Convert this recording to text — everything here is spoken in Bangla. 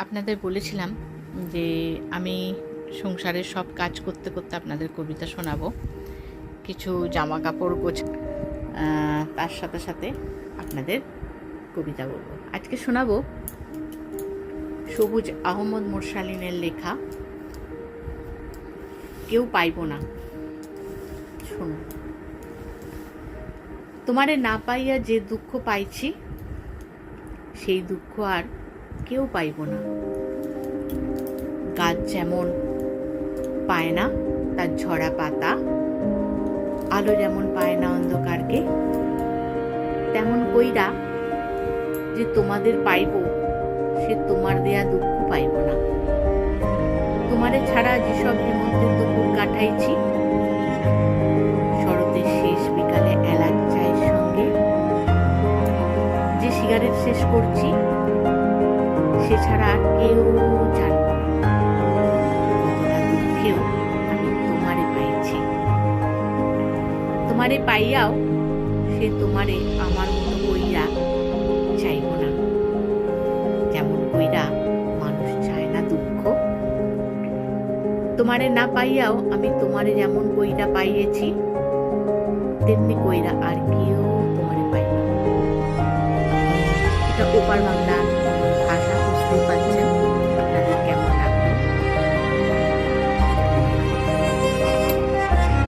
আপনাদের বলেছিলাম যে আমি সংসারের সব কাজ করতে করতে আপনাদের কবিতা শোনাবো, কিছু জামা কাপড় তার সাথে সাথে আপনাদের কবিতা বলবো। আজকে শোনাবো সবুজ আহমদ মোরসালিনের লেখা কেউ পাইব না। শোনো। তোমারে না পাইয়া যে দুঃখ পাইছি, সেই দুঃখ আর কেউ পাইব না। গাছ যেমন পায় না তার ঝরা পাতা, আলো যেমন পায় না অন্ধকারকে, তেমন কইরা যে তোমাদের পাইব, সে তোমার দেয়া দুঃখ পাইব না। তোমারে ছাড়া যেসব হেমন্তের দুপুর কাটাইছি, শরতের শেষ বিকালে এলাচ চায়ের সঙ্গে যে সিগারেট শেষ করছি, সে ছাড়া আর কেউ জানব না কতটা দুঃখেও আমি তোমারে পাইছি। তোমারে পাইয়াও সে তোমারে আমার মতো কইরা চাইব না, যেমন কইরা মানুষ চায় না দুঃখ। তোমারে না পাইয়াও আমি তোমারে যেমন কইরা পাইয়েছি, তেমনি কইরা আর কেউ তোমারে পাইব না। এটা ওপার বাংলা